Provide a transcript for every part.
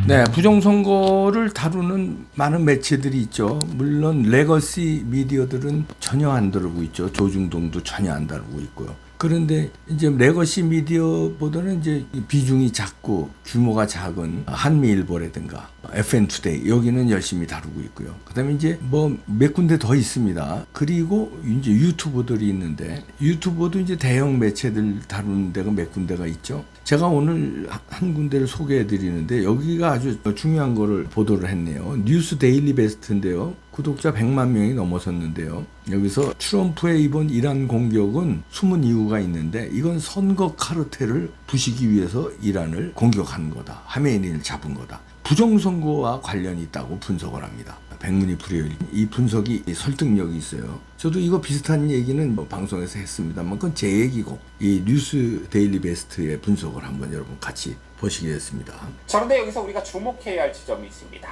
네, 부정선거를 다루는 많은 매체들이 있죠. 물론 레거시 미디어들은 전혀 안 다루고 있죠. 조중동도 전혀 안 다루고 있고요. 그런데 이제 레거시 미디어보다는 이제 비중이 작고 규모가 작은 한미일보라든가 FN투데이 여기는 열심히 다루고 있고요. 그다음에 이제 뭐 몇 군데 더 있습니다. 그리고 이제 유튜버들이 있는데 유튜버도 이제 대형 매체들 다루는 데가 몇 군데가 있죠. 제가 오늘 한 군데를 소개해 드리는데 여기가 아주 중요한 거를 보도를 했네요. 뉴스 데일리 베스트인데요. 구독자 100만 명이 넘어섰는데요. 여기서 트럼프의 이번 이란 공격은 숨은 이유가 있는데 이건 선거 카르텔을 부시기 위해서 이란을 공격한 거다. 하메니를 잡은 거다. 부정선거와 관련이 있다고 분석을 합니다. 백문이 불여일. 이 분석이 설득력이 있어요. 저도 이거 비슷한 얘기는 뭐 방송에서 했습니다만 그건 제 얘기고 이 뉴스 데일리 베스트의 분석을 한번 여러분 같이 보시겠습니다. 그런데 여기서 우리가 주목해야 할 지점이 있습니다.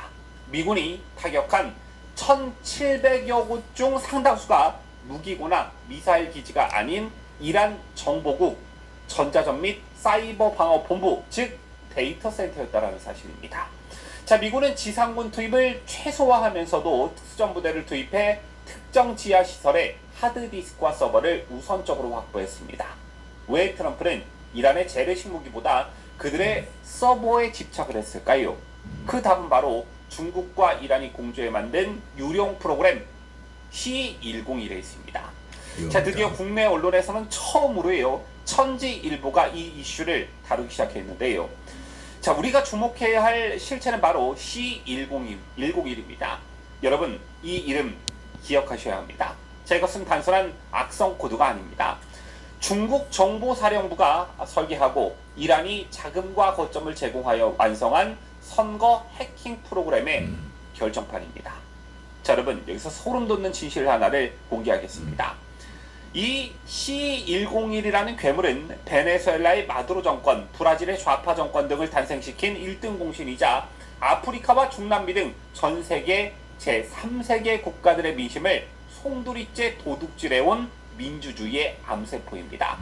미군이 타격한 1,700여 곳 중 상당수가 무기고나 미사일 기지가 아닌 이란 정보국 전자전 및 사이버 방어 본부, 즉 데이터 센터였다라는 사실입니다. 자, 미군은 지상군 투입을 최소화하면서도 특수전 부대를 투입해 특정 지하 시설에 하드디스크와 서버를 우선적으로 확보했습니다. 왜 트럼프는 이란의 재래식 무기보다 그들의 서버에 집착을 했을까요? 그 답은 바로 중국과 이란이 공조해 만든 유령 프로그램 C101에 있습니다. 자, 드디어 국내 언론에서는 처음으로요, 천지일보가 이 이슈를 다루기 시작했는데요. 자, 우리가 주목해야 할 실체는 바로 C101입니다. 여러분, 이 이름 기억하셔야 합니다. 자, 이것은 단순한 악성 코드가 아닙니다. 중국 정보사령부가 설계하고 이란이 자금과 거점을 제공하여 완성한 선거 해킹 프로그램의 결정판입니다. 자, 여러분, 여기서 소름 돋는 진실 하나를 공개하겠습니다. 이 C101이라는 괴물은 베네수엘라의 마두로 정권, 브라질의 좌파 정권 등을 탄생시킨 1등 공신이자 아프리카와 중남미 등 전 세계 제3세계 국가들의 민심을 송두리째 도둑질해온 민주주의의 암세포입니다.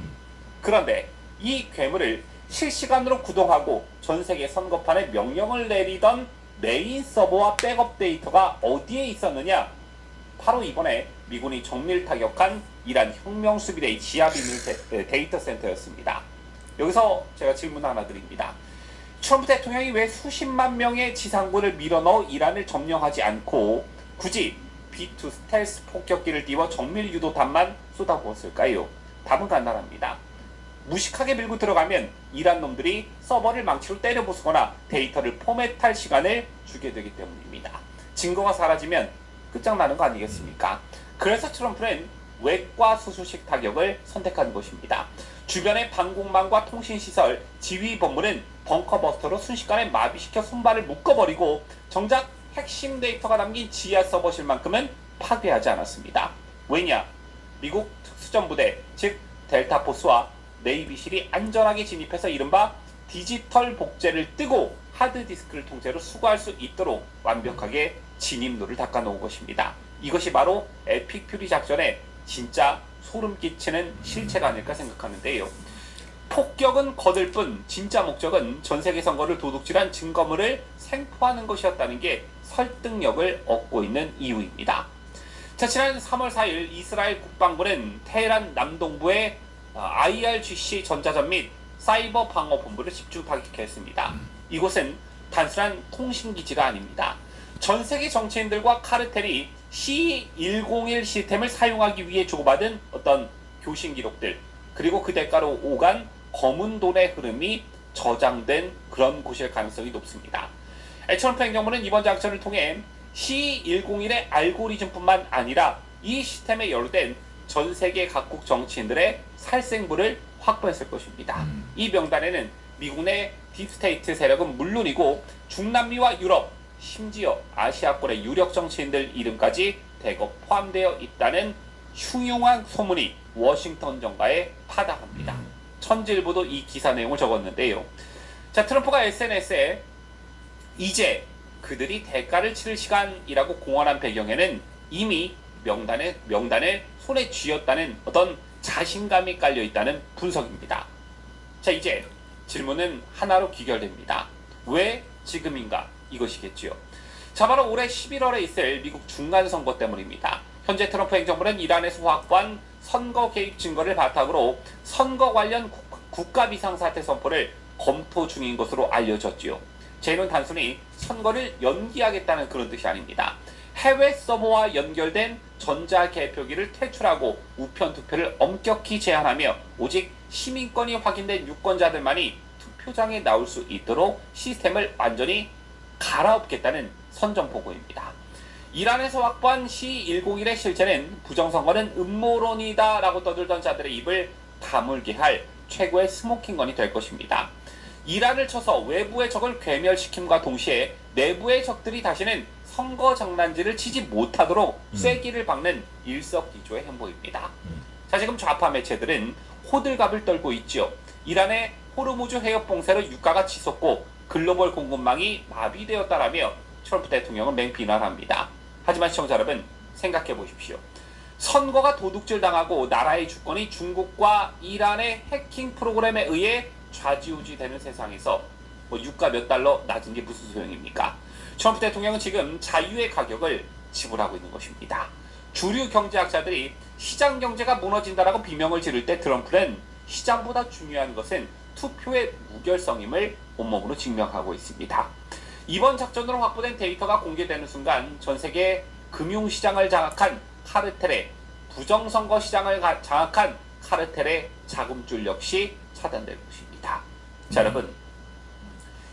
그런데 이 괴물을 실시간으로 구동하고 전 세계 선거판에 명령을 내리던 메인 서버와 백업 데이터가 어디에 있었느냐? 바로 이번에 미군이 정밀 타격한 이란 혁명수비대의 지하 비밀 데이터 센터였습니다. 여기서 제가 질문 하나 드립니다. 트럼프 대통령이 왜 수십만 명의 지상군을 밀어넣어 이란을 점령하지 않고 굳이 B2 스텔스 폭격기를 띄워 정밀 유도탄만 쏟아부었을까요? 답은 간단합니다. 무식하게 밀고 들어가면 이란 놈들이 서버를 망치로 때려 부수거나 데이터를 포맷할 시간을 주게 되기 때문입니다. 증거가 사라지면 끝장나는 거 아니겠습니까? 그래서 트럼프는 외과 수수식 타격을 선택한 것입니다. 주변의 방공망과 통신시설, 지휘본부는 벙커버스터로 순식간에 마비시켜 손발을 묶어버리고 정작 핵심 데이터가 담긴 지하 서버실만큼은 파괴하지 않았습니다. 왜냐? 미국 특수전부대, 즉 델타포스와 네이비실이 안전하게 진입해서 이른바 디지털 복제를 뜨고 하드디스크를 통째로 수거할 수 있도록 완벽하게 진입로를 닦아놓은 것입니다. 이것이 바로 에픽 퓨리 작전의 진짜 소름 끼치는 실체가 아닐까 생각하는데요. 폭격은 거들 뿐 진짜 목적은 전세계 선거를 도둑질한 증거물을 생포하는 것이었다는 게 설득력을 얻고 있는 이유입니다. 자, 지난 3월 4일 이스라엘 국방부는 테헤란 남동부의 IRGC 전자전 및 사이버 방어 본부를 집중 타격했습니다. 이곳은 단순한 통신기지가 아닙니다. 전 세계 정치인들과 카르텔이 C101 시스템을 사용하기 위해 주고받은 어떤 교신 기록들, 그리고 그 대가로 오간 검은 돈의 흐름이 저장된 그런 곳일 가능성이 높습니다. 트럼프 행정부는 이번 작전을 통해 C101의 알고리즘뿐만 아니라 이 시스템에 연루된 전 세계 각국 정치인들의 살생부를 확보했을 것입니다. 이 명단에는 미국 내 딥스테이트 세력은 물론이고 중남미와 유럽, 심지어 아시아권의 유력 정치인들 이름까지 대거 포함되어 있다는 흉흉한 소문이 워싱턴 정가에 파다합니다. 천지일보도 이 기사 내용을 적었는데요. 자, 트럼프가 SNS에 이제 그들이 대가를 치를 시간이라고 공언한 배경에는 이미 명단을 손에 쥐었다는 어떤 자신감이 깔려 있다는 분석입니다. 자, 이제 질문은 하나로 귀결됩니다. 왜 지금인가 이것이겠지요. 자, 바로 올해 11월에 있을 미국 중간선거 때문입니다. 현재 트럼프 행정부는 이란에서 확보한 선거 개입 증거를 바탕으로 선거 관련 국가 비상사태 선포를 검토 중인 것으로 알려졌지요. 제 이는 단순히 선거를 연기하겠다는 그런 뜻이 아닙니다. 해외 서버와 연결된 전자개표기를 퇴출하고 우편 투표를 엄격히 제한하며 오직 시민권이 확인된 유권자들만이 투표장에 나올 수 있도록 시스템을 완전히 갈아엎겠다는 선전포고입니다. 이란에서 확보한 C101의 실체는 부정선거는 음모론이다 라고 떠들던 자들의 입을 다물게 할 최고의 스모킹건이 될 것입니다. 이란을 쳐서 외부의 적을 괴멸시킴과 동시에 내부의 적들이 다시는 선거 장난질을 치지 못하도록 쐐기를 박는 일석이조의 행보입니다. 자, 지금 좌파 매체들은 호들갑을 떨고 있죠. 이란의 호르무즈 해협 봉쇄로 유가가 치솟고 글로벌 공급망이 마비되었다라며 트럼프 대통령은 맹비난합니다. 하지만 시청자 여러분, 생각해 보십시오. 선거가 도둑질 당하고 나라의 주권이 중국과 이란의 해킹 프로그램에 의해 좌지우지 되는 세상에서 유가 몇 달러 낮은 게 무슨 소용입니까? 트럼프 대통령은 지금 자유의 가격을 지불하고 있는 것입니다. 주류 경제학자들이 시장 경제가 무너진다라고 비명을 지를 때 트럼프는 시장보다 중요한 것은 투표의 무결성임을 온몸으로 증명하고 있습니다. 이번 작전으로 확보된 데이터가 공개되는 순간 전 세계 금융시장을 장악한 카르텔의 부정선거 시장을 장악한 카르텔의 자금줄 역시 차단될 것입니다. 자, 여러분,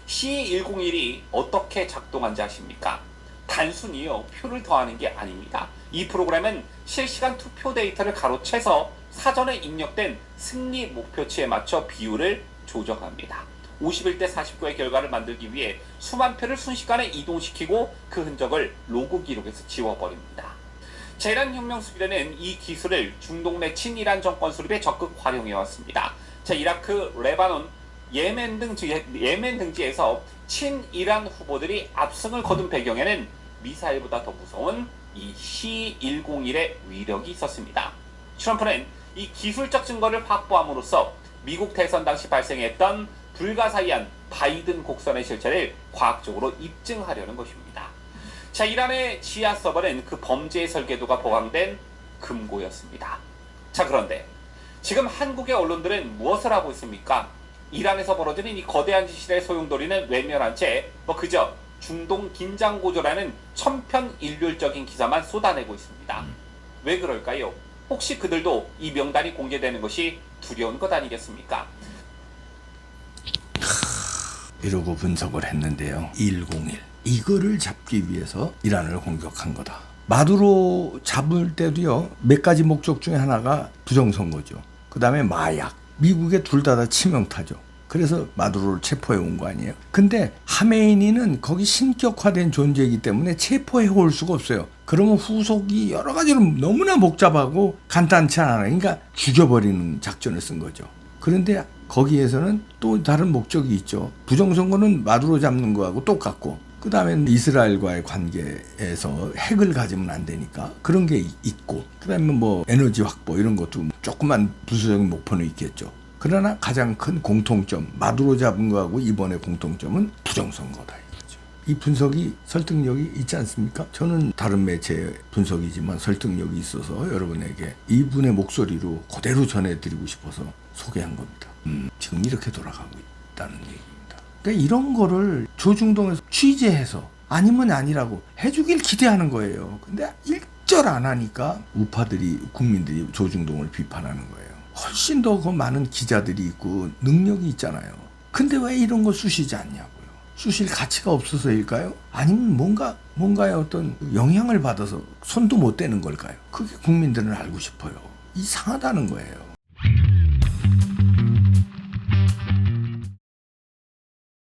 C101이 어떻게 작동한지 아십니까? 단순히요, 표를 더하는 게 아닙니다. 이 프로그램은 실시간 투표 데이터를 가로채서 사전에 입력된 승리 목표치에 맞춰 비율을 조정합니다. 51대 49의 결과를 만들기 위해 수만 표를 순식간에 이동시키고 그 흔적을 로그 기록에서 지워버립니다. 이란 혁명 수비대는 이 기술을 중동 내 친이란 정권 수립에 적극 활용해왔습니다. 이라크, 레바논, 예멘 등지에서 친이란 후보들이 압승을 거둔 배경에는 미사일보다 더 무서운 이 C101의 위력이 있었습니다. 트럼프는 이 기술적 증거를 확보함으로써 미국 대선 당시 발생했던 불가사의한 바이든 곡선의 실체를 과학적으로 입증하려는 것입니다. 이란의 지하 서버는 그 범죄의 설계도가 보강된 금고였습니다. 그런데 지금 한국의 언론들은 무엇을 하고 있습니까? 이란에서 벌어지는 이 거대한 지실의 소용돌이는 외면한 채 그저 중동 긴장 고조라는 천편일률적인 기사만 쏟아내고 있습니다. 왜 그럴까요? 혹시 그들도 이 명단이 공개되는 것이 두려운 것 아니겠습니까? 이러고 분석을 했는데요. 101. 이거를 잡기 위해서 이란을 공격한 거다. 마두로 잡을 때도요, 몇 가지 목적 중에 하나가 부정선거죠. 그 다음에 마약. 미국에 둘 다 치명타죠. 그래서 마두로를 체포해 온 거 아니에요. 근데 하메이니는 거기 신격화된 존재이기 때문에 체포해 올 수가 없어요. 그러면 후속이 여러 가지로 너무나 복잡하고 간단치 않아요. 그러니까 죽여버리는 작전을 쓴 거죠. 그런데 거기에서는 또 다른 목적이 있죠. 부정선거는 마두로 잡는 거하고 똑같고, 그 다음에 이스라엘과의 관계에서 핵을 가지면 안 되니까 그런 게 있고, 그 다음에 에너지 확보 이런 것도 조그만 부수적인 목표는 있겠죠. 그러나 가장 큰 공통점, 마두로 잡은 거하고 이번의 공통점은 부정선거다 이거죠. 이 분석이 설득력이 있지 않습니까? 저는 다른 매체의 분석이지만 설득력이 있어서 여러분에게 이분의 목소리로 그대로 전해드리고 싶어서 소개한 겁니다. 지금 이렇게 돌아가고 있다는 얘기입니다. 그러니까 이런 거를 조중동에서 취재해서 아니면 아니라고 해주길 기대하는 거예요. 근데 일절 안 하니까 우파들이, 국민들이 조중동을 비판하는 거예요. 훨씬 더 그 많은 기자들이 있고 능력이 있잖아요. 근데 왜 이런 거 쑤시지 않냐고요. 쑤실 가치가 없어서일까요? 아니면 뭔가의 어떤 영향을 받아서 손도 못 대는 걸까요? 그게 국민들은 알고 싶어요. 이상하다는 거예요.